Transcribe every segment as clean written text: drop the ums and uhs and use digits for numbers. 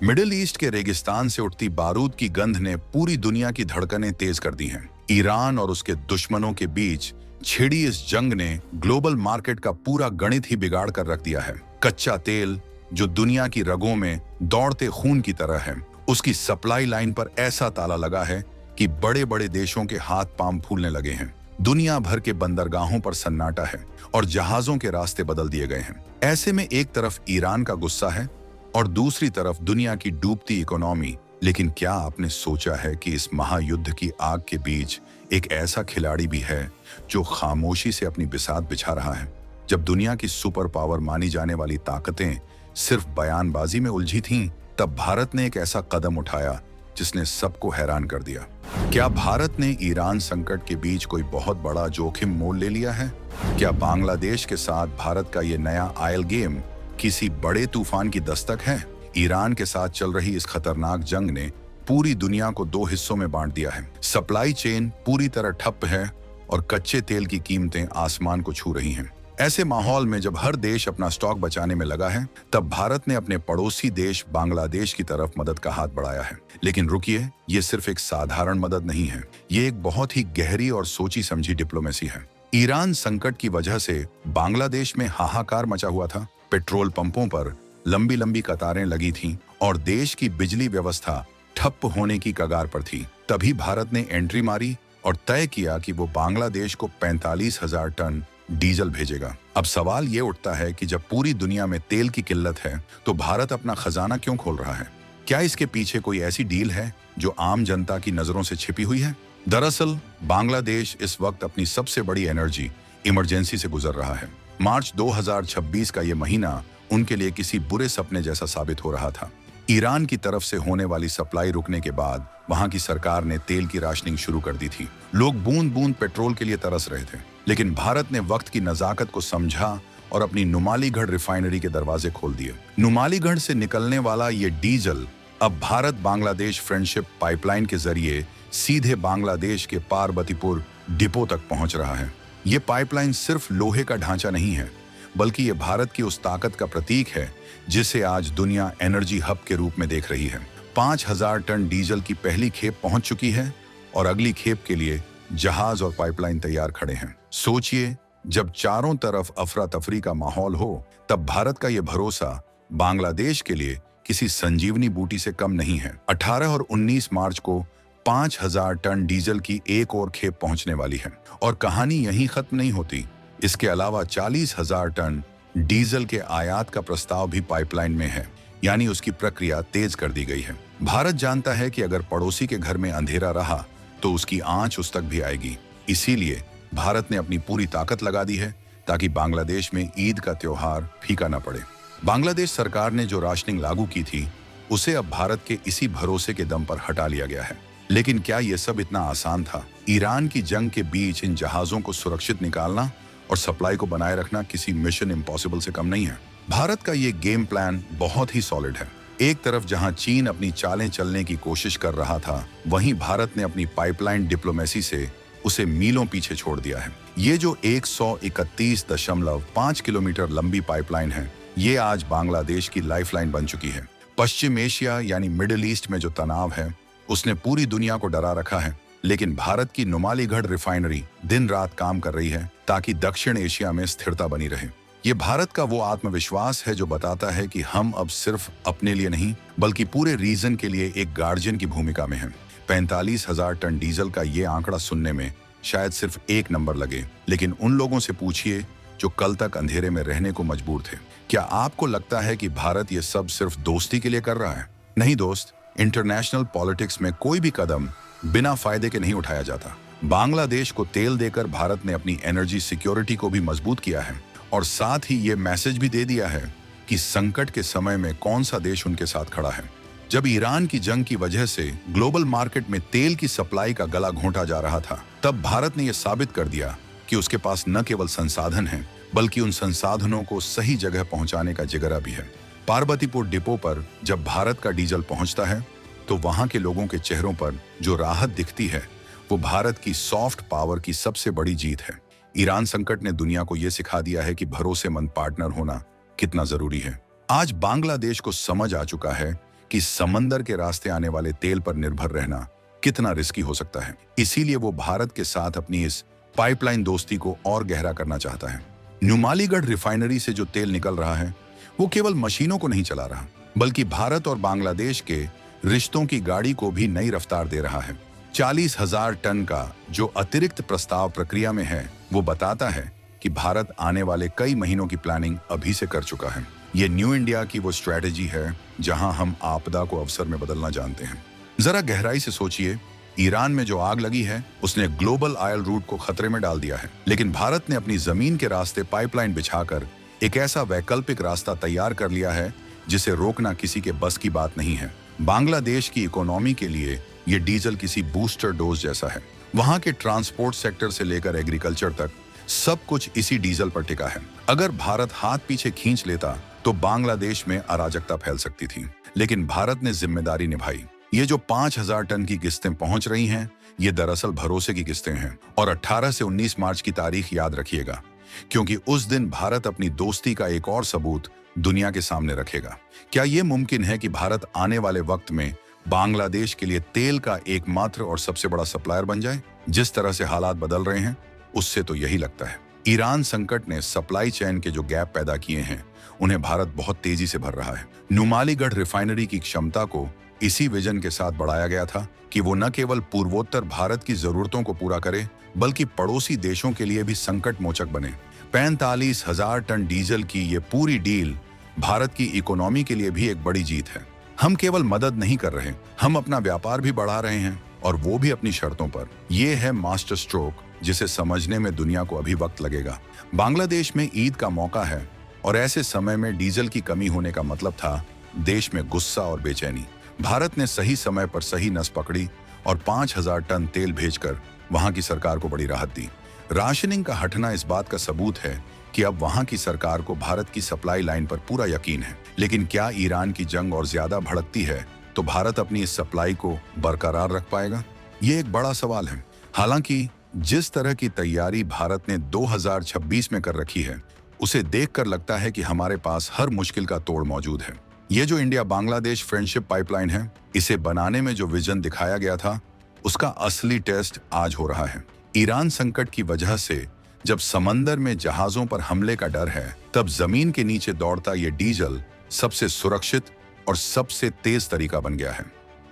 Middle east के रेगिस्तान से उठती बारूद की गंध ने पूरी दुनिया की धड़कनें तेज कर दी हैं। ईरान और उसके दुश्मनों के बीच छिड़ी इस जंग ने ग्लोबल मार्केट का पूरा गणित ही बिगाड़ कर रख दिया है। कच्चा तेल, जो दुनिया की रगों में दौड़ते खून की तरह है, उसकी सप्लाई लाइन पर ऐसा ताला लगा है कि बड़े बड़े देशों के हाथ पांव फूलने लगे हैं। दुनिया भर के बंदरगाहों पर सन्नाटा है और जहाजों के रास्ते बदल दिए गए हैं। ऐसे में एक तरफ ईरान का गुस्सा है और दूसरी तरफ दुनिया की डूबती इकोनॉमी। लेकिन क्या आपने सोचा है कि इस महायुद्ध की आग के बीच एक ऐसा खिलाड़ी भी है जो खामोशी से अपनी बिसात बिछा रहा है? जब दुनिया की सुपर पावर मानी जाने वाली ताकतें सिर्फ बयानबाजी में उलझी थीं, तब भारत ने एक ऐसा कदम उठाया जिसने सबको हैरान कर दिया। क्या भारत ने ईरान संकट के बीच कोई बहुत बड़ा जोखिम मोल ले लिया है? क्या बांग्लादेश के साथ भारत का ये नया आयल गेम किसी बड़े तूफान की दस्तक है? ईरान के साथ चल रही इस खतरनाक जंग ने पूरी दुनिया को दो हिस्सों में बांट दिया है। सप्लाई चेन पूरी तरह ठप है और कच्चे तेल की कीमतें आसमान को छू रही हैं। ऐसे माहौल में जब हर देश अपना स्टॉक बचाने में लगा है, तब भारत ने अपने पड़ोसी देश बांग्लादेश की तरफ मदद का हाथ बढ़ाया है। लेकिन रुकिए, ये सिर्फ एक साधारण मदद नहीं है, ये एक बहुत ही गहरी और सोची समझी डिप्लोमेसी है। ईरान संकट की वजह से बांग्लादेश में हाहाकार मचा हुआ था। पेट्रोल पंपों पर लंबी लंबी कतारें लगी थीं और देश की बिजली व्यवस्था ठप होने की कगार पर थी। तभी भारत ने एंट्री मारी और तय किया कि वो बांग्लादेश को 45,000 टन डीजल भेजेगा। अब सवाल ये उठता है कि जब पूरी दुनिया में तेल की किल्लत है, तो भारत अपना खजाना क्यों खोल रहा है? क्या इसके पीछे कोई ऐसी डील है जो आम जनता की नजरों से छिपी हुई है? दरअसल बांग्लादेश इस वक्त अपनी सबसे बड़ी एनर्जी इमरजेंसी से गुजर रहा है। मार्च 2026 का ये महीना उनके लिए किसी बुरे सपने जैसा साबित हो रहा था। ईरान की तरफ से होने वाली सप्लाई रुकने के बाद वहां की सरकार ने तेल की राशनिंग शुरू कर दी थी। लोग बूंद बूंद पेट्रोल के लिए तरस रहे थे, लेकिन भारत ने वक्त की नजाकत को समझा और अपनी नुमालीगढ़ रिफाइनरी के दरवाजे खोल दिए। नुमालीगढ़ से निकलने वाला ये डीजल अब भारत बांग्लादेश फ्रेंडशिप पाइपलाइन के जरिए सीधे बांग्लादेश के पार्वतीपुर डिपो तक पहुंच रहा है। ये पाइपलाइन सिर्फ लोहे का ढांचा नहीं है, बल्कि ये भारत की उस ताकत का प्रतीक है जिसे आज दुनिया एनर्जी हब के रूप में देख रही है। 5,000 टन डीजल की पहली खेप पहुंच चुकी है और अगली खेप के लिए जहाज और पाइपलाइन तैयार खड़े हैं। सोचिए, जब चारों तरफ अफरा तफरी का माहौल हो, तब भारत का ये भरोसा बांग्लादेश के लिए किसी संजीवनी बूटी से कम नहीं है। 18 और 19 मार्च को 5,000 टन डीजल की एक और खेप पहुंचने वाली है और कहानी यहीं खत्म नहीं होती। इसके अलावा 40,000 टन डीजल के आयात का प्रस्ताव भी पाइपलाइन में है, यानी उसकी प्रक्रिया तेज कर दी गई है। भारत जानता है कि अगर पड़ोसी के घर में अंधेरा रहा तो उसकी आंच उस तक भी आएगी। इसीलिए भारत ने अपनी पूरी ताकत लगा दी है ताकि बांग्लादेश में ईद का त्योहार फीका न पड़े। बांग्लादेश सरकार ने जो राशनिंग लागू की थी, उसे अब भारत के इसी भरोसे के दम पर हटा लिया गया है। लेकिन क्या यह सब इतना आसान था? ईरान की जंग के बीच इन जहाजों को सुरक्षित निकालना और सप्लाई को बनाए रखना किसी मिशन इम्पॉसिबल से कम नहीं है। भारत का ये गेम प्लान बहुत ही सॉलिड है। एक तरफ जहां चीन अपनी चालें चलने की कोशिश कर रहा था, वहीं भारत ने अपनी पाइपलाइन डिप्लोमेसी से उसे मीलों पीछे छोड़ दिया है। ये जो 131.5 किलोमीटर लंबी पाइपलाइन है, ये आज बांग्लादेश की लाइफलाइन बन चुकी है। पश्चिम एशिया यानी मिडिल ईस्ट में जो तनाव है, उसने पूरी दुनिया को डरा रखा है। लेकिन भारत की नुमालीगढ़ रिफाइनरी दिन रात काम कर रही है ताकि दक्षिण एशिया में स्थिरता बनी रहे। ये भारत का वो आत्मविश्वास है जो बताता है कि हम अब सिर्फ अपने लिए नहीं, बल्कि पूरे रीजन के लिए एक गार्जियन की भूमिका में हैं। 45,000 टन डीजल का ये आंकड़ा सुनने में शायद सिर्फ एक नंबर लगे, लेकिन उन लोगों से पूछिए जो कल तक अंधेरे में रहने को मजबूर थे। क्या आपको लगता है कि भारत ये सब सिर्फ दोस्ती के लिए कर रहा है? नहीं दोस्त, इंटरनेशनल पॉलिटिक्स में कोई भी कदम बिना फायदे के नहीं उठाया जाता। बांग्लादेश को तेल देकर भारत ने अपनी एनर्जी सिक्योरिटी को भी मजबूत किया है और साथ ही ये मैसेज भी दे दिया है कि संकट के समय में कौन सा देश उनके साथ खड़ा है। जब ईरान की जंग की वजह से ग्लोबल मार्केट में तेल की सप्लाई का गला घोंटा जा रहा था, तब भारत ने यह साबित कर दिया कि उसके पास न केवल संसाधन हैं, बल्कि उन संसाधनों को सही जगह पहुंचाने का जिगरा भी है। पार्वतीपुर डिपो पर जब भारत का डीजल पहुंचता है, तो वहां के लोगों के चेहरों पर जो राहत दिखती है, वो भारत की सॉफ्ट पावर की सबसे बड़ी जीत है। ईरान संकट ने दुनिया को यह सिखा दिया है कि भरोसेमंद पार्टनर होना कितना जरूरी है। आज बांग्लादेश को समझ आ चुका है कि समंदर के रास्ते आने वाले तेल पर निर्भर रहना कितना रिस्की हो सकता है। इसीलिए वो भारत के साथ अपनी इस पाइपलाइन दोस्ती को और गहरा करना चाहता है। नुमालीगढ़ रिफाइनरी से जो तेल निकल रहा है वो केवल मशीनों को नहीं चला रहा, बल्कि भारत और बांग्लादेश के रिश्तों की गाड़ी को भी नई रफ्तार दे रहा है। 40,000 टन का जो अतिरिक्त प्रस्ताव प्रक्रिया में है वो बताता है कि भारत आने वाले कई महीनों की प्लानिंग अभी से कर चुका है। ये न्यू इंडिया की वो स्ट्रेटेजी है जहां हम आपदा को अवसर में बदलना जानते हैं। जरा गहराई से सोचिए, ईरान में जो आग लगी है उसने ग्लोबल ऑयल रूट को खतरे में डाल दिया है, लेकिन भारत ने अपनी जमीन के रास्ते पाइपलाइन बिछाकर एक ऐसा वैकल्पिक रास्ता तैयार कर लिया है जिसे रोकना किसी के बस की बात नहीं है। बांग्लादेश की इकोनॉमी के लिए ये डीजल किसी बूस्टर डोज जैसा है। वहां के ट्रांसपोर्ट सेक्टर से लेकर एग्रीकल्चर तक सब कुछ इसी डीजल पर टिका है। अगर भारत हाथ पीछे खींच लेता तो बांग्लादेश में अराजकता फैल सकती थी, लेकिन भारत ने जिम्मेदारी निभाई। ये जो 5,000 टन की किस्तें पहुंच रही हैं, ये दरअसल भरोसे की किस्तें हैं। और 18 से 19 मार्च की तारीख याद रखिएगा, क्योंकि उस दिन भारत अपनी दोस्ती का एक और सबूत दुनिया के सामने रखेगा। क्या ये मुमकिन है कि भारत आने वाले वक्त में बांग्लादेश के लिए तेल का एकमात्र और सबसे बड़ा सप्लायर बन जाए? जिस तरह से हालात बदल रहे हैं उससे तो यही लगता है। ईरान संकट ने सप्लाई चेन के जो गैप पैदा किए हैं उन्हें भारत बहुत तेजी से भर रहा है। नुमालीगढ़ रिफाइनरी की क्षमता को इसी विजन के साथ बढ़ाया गया था कि वो न केवल पूर्वोत्तर भारत की जरूरतों को पूरा करे, बल्कि पड़ोसी देशों के लिए भी संकट मोचक बने। 45,000 टन डीजल की ये पूरी डील भारत की इकोनॉमी के लिए भी एक बड़ी जीत है। हम केवल मदद नहीं कर रहे, हम अपना व्यापार भी बढ़ा रहे हैं, और वो भी अपनी शर्तों पर। ये है मास्टर स्ट्रोक जिसे समझने में दुनिया को अभी वक्त लगेगा। बांग्लादेश में ईद का मौका है और ऐसे समय में डीजल की कमी होने का मतलब था देश में गुस्सा और बेचैनी। भारत ने सही समय पर सही नस पकड़ी और 5,000 टन तेल भेजकर वहां की सरकार को बड़ी राहत दी। राशनिंग का हटना इस बात का सबूत है कि अब वहां की सरकार को भारत की सप्लाई लाइन पर पूरा यकीन है। लेकिन क्या ईरान की जंग और ज्यादा भड़कती है तो भारत अपनी इस सप्लाई को बरकरार रख पाएगा? ये एक बड़ा सवाल है। हालांकि जिस तरह की तैयारी भारत ने 2026 में कर रखी है उसे देखकर लगता है कि हमारे पास हर मुश्किल का तोड़ मौजूद है। ये जो इंडिया बांग्लादेश फ्रेंडशिप पाइपलाइन है, इसे बनाने में जो विजन दिखाया गया था उसका असली टेस्ट आज हो रहा है। ईरान संकट की वजह से जब समंदर में जहाजों पर हमले का डर है, तब जमीन के नीचे दौड़ता ये डीजल सबसे सुरक्षित और सबसे तेज तरीका बन गया है।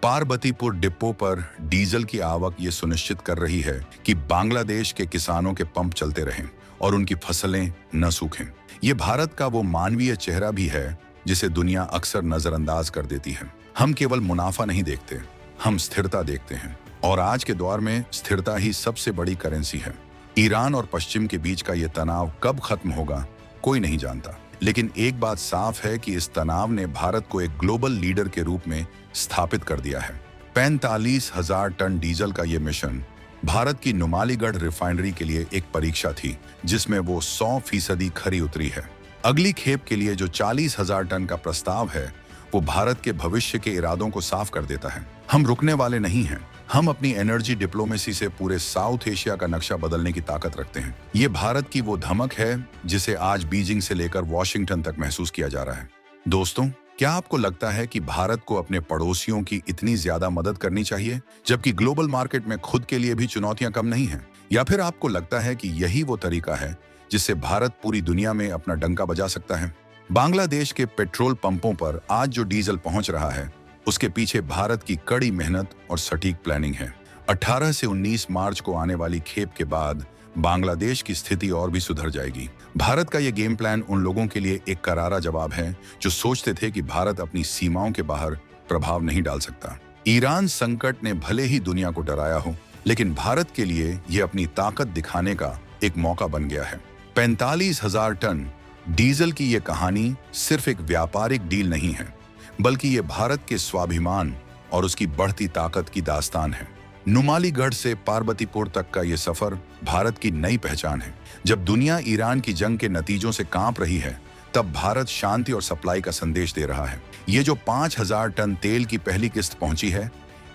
पार्वतीपुर डिपो पर डीजल की आवक ये सुनिश्चित कर रही है कि बांग्लादेश के किसानों के पंप चलते रहें और उनकी फसलें न सूखें। ये भारत का वो मानवीय चेहरा भी है जिसे दुनिया अक्सर नजरअंदाज कर देती है। हम केवल मुनाफा नहीं देखते, हम स्थिरता देखते हैं, और आज के दौर में स्थिरता ही सबसे बड़ी करेंसी है। ईरान और पश्चिम के बीच का ये तनाव कब खत्म होगा कोई नहीं जानता, लेकिन एक बात साफ है कि इस तनाव ने भारत को एक ग्लोबल लीडर के रूप में स्थापित कर दिया है। 45,000 टन डीजल का ये मिशन भारत की नुमालीगढ़ रिफाइनरी के लिए एक परीक्षा थी जिसमें वो 100% खरी उतरी है। अगली खेप के लिए जो 40,000 टन का प्रस्ताव है वो भारत के भविष्य के इरादों को साफ कर देता है। हम रुकने वाले नहीं हैं। हम अपनी एनर्जी डिप्लोमेसी से पूरे साउथ एशिया का नक्शा बदलने की ताकत रखते हैं। ये भारत की वो धमक है जिसे आज बीजिंग से लेकर वॉशिंगटन तक महसूस किया जा रहा है। दोस्तों, क्या आपको लगता है कि भारत को अपने पड़ोसियों की इतनी ज्यादा मदद करनी चाहिए जबकि ग्लोबल मार्केट में खुद के लिए भी चुनौतियां कम नहीं हैं? या फिर आपको लगता है कि यही वो तरीका है जिससे भारत पूरी दुनिया में अपना डंका बजा सकता है? बांग्लादेश के पेट्रोल पंपों पर आज जो डीजल पहुंच रहा है उसके पीछे भारत की कड़ी मेहनत और सटीक प्लानिंग है। 18 से 19 मार्च को आने वाली खेप के बाद बांग्लादेश की स्थिति और भी सुधर जाएगी। भारत का यह गेम प्लान उन लोगों के लिए एक करारा जवाब है जो सोचते थे कि भारत अपनी सीमाओं के बाहर प्रभाव नहीं डाल सकता। ईरान संकट ने भले ही दुनिया को डराया हो, लेकिन भारत के लिए यह अपनी ताकत दिखाने का एक मौका बन गया है। 45,000 टन डीजल की यह कहानी सिर्फ एक व्यापारिक डील नहीं है, बल्कि ये भारत के स्वाभिमान और उसकी बढ़ती ताकत की दास्तान है। नुमालीगढ़ से पार्वतीपुर तक का ये सफर भारत की नई पहचान है। जब दुनिया ईरान की जंग के नतीजों से कांप रही है, तब भारत शांति और सप्लाई का संदेश दे रहा है। ये जो 5,000 टन तेल की पहली किस्त पहुंची है,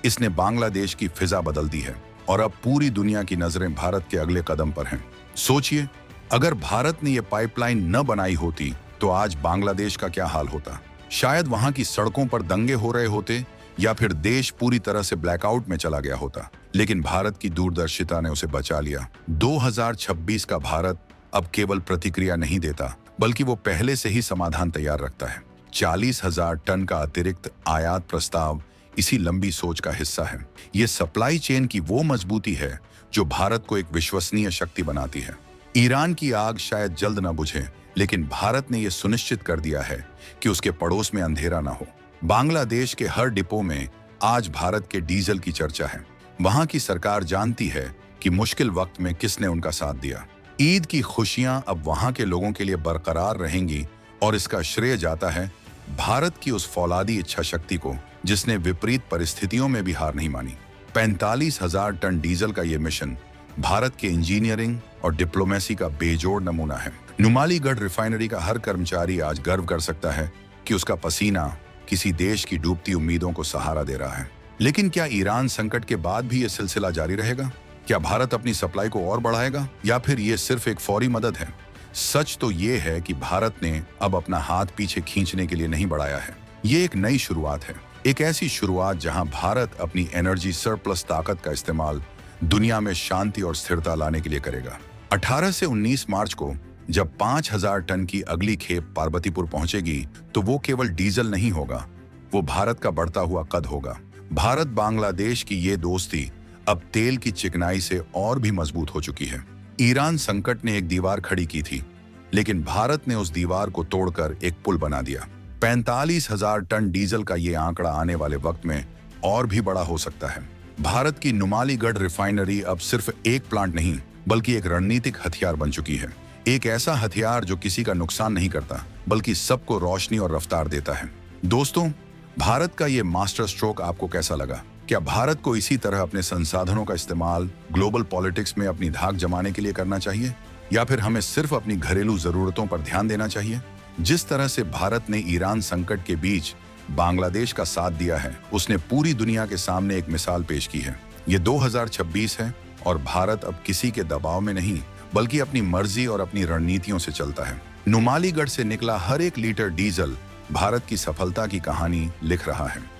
इसने बांग्लादेश की फिजा बदल दी है और अब पूरी दुनिया की नजरें भारत के अगले कदम पर हैं। सोचिए, अगर भारत ने ये पाइपलाइन न बनाई होती तो आज बांग्लादेश का क्या हाल होता? शायद वहां की सड़कों पर दंगे हो रहे होते या फिर देश पूरी तरह से ब्लैकआउट में चला गया होता, लेकिन भारत की दूरदर्शिता ने उसे बचा लिया। 2026 का भारत अब केवल प्रतिक्रिया नहीं देता, बल्कि वो पहले से ही समाधान तैयार रखता है। 40,000 टन का अतिरिक्त आयात प्रस्ताव इसी लंबी सोच का हिस्सा है। ये सप्लाई चेन की वो मजबूती है जो भारत को एक विश्वसनीय शक्ति बनाती है। ईरान की आग शायद जल्द न बुझे, लेकिन भारत ने यह सुनिश्चित कर दिया है कि उसके पड़ोस में अंधेरा न हो। बांग्लादेश के हर डिपो में आज भारत के डीजल की चर्चा है। वहां की सरकार जानती है कि मुश्किल वक्त में किसने उनका साथ दिया। ईद की खुशियां अब वहां के लोगों के लिए बरकरार रहेंगी और इसका श्रेय जाता है भारत की उस फौलादी इच्छा शक्ति को जिसने विपरीत परिस्थितियों में भी हार नहीं मानी। 45,000 टन डीजल का यह मिशन भारत के इंजीनियरिंग और डिप्लोमेसी का बेजोड़ नमूना है। नुमालीगढ़ रिफाइनरी का हर कर्मचारी आज गर्व कर सकता है कि उसका पसीना किसी देश की डूबती उम्मीदों को सहारा दे रहा है। लेकिन क्या ईरान संकट के बाद भी यह सिलसिला जारी रहेगा? क्या भारत अपनी सप्लाई को और बढ़ाएगा या फिर यह सिर्फ एक फौरी मदद है? सच तो यह है कि भारत ने अब अपना हाथ पीछे खींचने के लिए नहीं बढ़ाया है। ये एक नई शुरुआत है, एक ऐसी शुरुआत जहां भारत अपनी एनर्जी सरप्लस ताकत का इस्तेमाल दुनिया में शांति और स्थिरता लाने के लिए करेगा। 18 से 19 मार्च को जब 5,000 टन की अगली खेप पार्वतीपुर पहुंचेगी तो वो केवल डीजल नहीं होगा, वो भारत का बढ़ता हुआ कद होगा। भारत बांग्लादेश की ये दोस्ती अब तेल की चिकनाई से और भी मजबूत हो चुकी है। ईरान संकट ने एक दीवार खड़ी की थी, लेकिन भारत ने उस दीवार को तोड़कर एक पुल बना दिया। 45,000 टन डीजल का ये आंकड़ा आने वाले वक्त में और भी बड़ा हो सकता है। भारत की नुमालीगढ़ रिफाइनरी अब सिर्फ एक प्लांट नहीं, बल्कि एक रणनीतिक हथियार बन चुकी है। एक ऐसा हथियार जो किसी का नुकसान नहीं करता, बल्कि सबको रोशनी और रफ्तार देता है। दोस्तों, भारत का ये मास्टर स्ट्रोक आपको कैसा लगा? क्या भारत को इसी तरह अपने संसाधनों का इस्तेमाल ग्लोबल पॉलिटिक्स में अपनी धाक जमाने के लिए करना चाहिए, या फिर हमें सिर्फ अपनी घरेलू जरूरतों पर ध्यान देना चाहिए? जिस तरह से भारत ने ईरान संकट के बीच बांग्लादेश का साथ दिया है, उसने पूरी दुनिया के सामने एक मिसाल पेश की है। ये 2026 है और भारत अब किसी के दबाव में नहीं, बल्कि अपनी मर्जी और अपनी रणनीतियों से चलता है। नुमालीगढ़ से निकला हर एक लीटर डीजल भारत की सफलता की कहानी लिख रहा है।